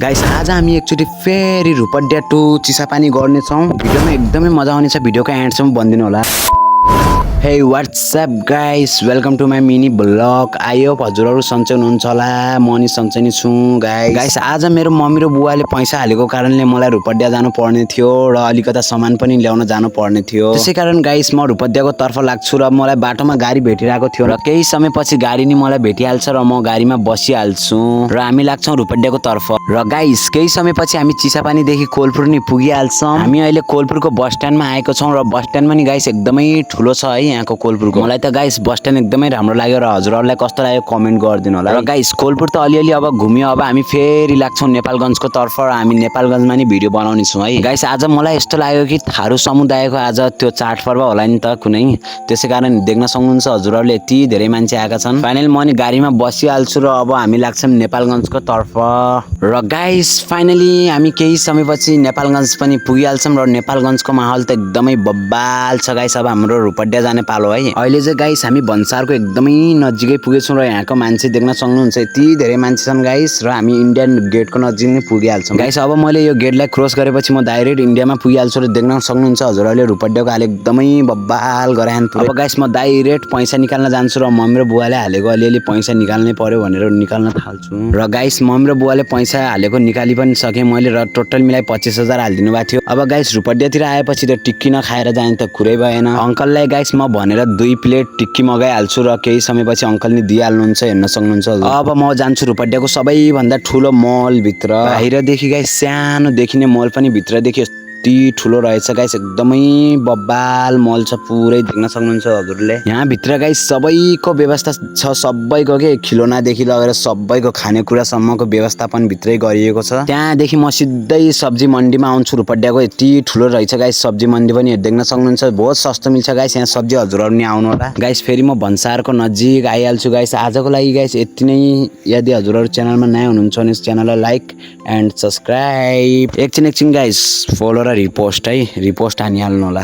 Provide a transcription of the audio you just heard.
Guys आज हामी एकचोटि फेरि रुपड्या टु चिसापानी गर्नेछौँ। भिडियोमा एकदमै मजा आउनेछ, भिडियोको एन्डसम्म बनिदिनु होला। Hey what's up guys, welcome to my mini blog. I hope हजुरहरू सन्चै हुनुहुन्छ होला, म नि सन्चै नै छु गाइस। आज मेरो मम्मी र बुवाले पैसा हालेको कारणले मलाई रुपड्या जानु पर्ने थियो र अलिकता सामान पनि ल्याउन जानु पर्ने थियो। त्यसै कारण गाइस म रुपड्याको तर्फ लाग्छु र मलाई बाटोमा गाडी भेटिरहेको थियो र केही समयपछि गाडी नि मलाई भेटिहाल्छ र म गाडीमा बसिहाल्छु र हामी लाग्छौँ रुपड्याको तर्फ। र गाइस केही समयपछि हामी चिसापानीदेखि कोलपुर नि पुगिहाल्छौँ। हामी अहिले कोलपुरको बस स्ट्यान्डमा आएको छौँ र बस स्ट्यान्डमा नि गाइस एकदमै ठुलो छ है यहाँको कोलपुरको। मलाई त गाइस बस स्ट्यान्ड एकदमै राम्रो लाग्यो र हजुरहरूलाई कस्तो लाग्यो कमेन्ट गरिदिनु होला। र गाइस कोलपुर त अलिअलि अब घुम्यो, अब हामी फेरि लाग्छौँ नेपालगञ्जको तर्फ र हामी नेपालगञ्जमा नि भिडियो बनाउने छौँ है गाइस। आज मलाई यस्तो लाग्यो कि थारू समुदायको आज त्यो चाडपर्व होला नि त कुनै, त्यसै कारण देख्न सक्नुहुन्छ हजुरहरूले यति धेरै मान्छे आएका छन्। फाइनल म नि गाडीमा बसिहाल्छु र अब हामी लाग्छौँ नेपालगञ्जको तर्फ। र गाइस फाइनली हामी केही समयपछि नेपालगञ्ज पनि पुगिहाल्छौँ र नेपालगञ्जको माहौल त एकदमै बब्बाल छ गाइस। अब हाम्रो रुपड्या जाने पालो है। अहिले चाहिँ गाइस हामी भन्सारको एकदमै नजिकै पुगेछौँ र यहाँको मान्छे देख्न सक्नुहुन्छ यति धेरै मान्छे छन् गाइस। र हामी इन्डियन गेटको नजिक नै पुगिहाल्छौँ गाइस। अब मैले यो गेटलाई क्रस गरेपछि म डाइरेक्ट इन्डियामा पुगिहाल्छु र देख्न सक्नुहुन्छ हजुरहरूले रुपड्याको हाल एकदमै बब्बाल गराएन पुरै। अब गाइस म डाइरेक्ट पैसा निकाल्न जान्छु र मम्मी र बुवाले हालेको अलिअलि पैसा निकाल्नै पर्यो भनेर निकाल्न थाल्छु। र गाइस मम्मी र बुवाले पैसा हालेको निकाली पनि सकेँ मैले र टोटल मिलाई 25,000 हालिदिनु भएको थियो। अब गाइस रुपड्यातिर आएपछि त टिक्की नखाएर जाने त कुरै भएन। अङ्कललाई गाइस म भनेर 2 प्लेट टिक्की मगाइहाल्छु र केही समयपछि अङ्कल नि दिइहाल्नुहुन्छ, हेर्न सक्नुहुन्छ। अब म जान्छु रुपड्याको सबैभन्दा ठुलो मलभित्र। बाहिरदेखि गाइस सानो देखिने मल पनि भित्रदेखि यति ठुलो रहेछ गाइस, एकदमै बब्बाल मल छ, पुरै देख्न सक्नुहुन्छ हजुरले। यहाँ भित्र गाइस सबैको व्यवस्था छ, सबैको के खिलौनादेखि लगेर सबैको खानेकुरासम्मको व्यवस्थापन भित्रै गरिएको छ। त्यहाँदेखि म सिधै सब्जी मन्डीमा आउँछु। रुपड्याको यति ठुलो रहेछ गाइस सब्जी मन्डी पनि, देख्न सक्नुहुन्छ बहुत सस्तो मिल्छ गाइस यहाँ सब्जी, हजुरहरू नि आउनु होला गाइस। फेरि म भन्सारको नजिक आइहाल्छु गाइस। आजको लागि गाइस यति नै। यदि हजुरहरू च्यानलमा नयाँ हुनुहुन्छ भने च्यानललाई लाइक एन्ड सब्सक्राइब। एकछिन गाइस फलो र रिपोस्ट है, रिपोस्ट हानिहाल्नु होला।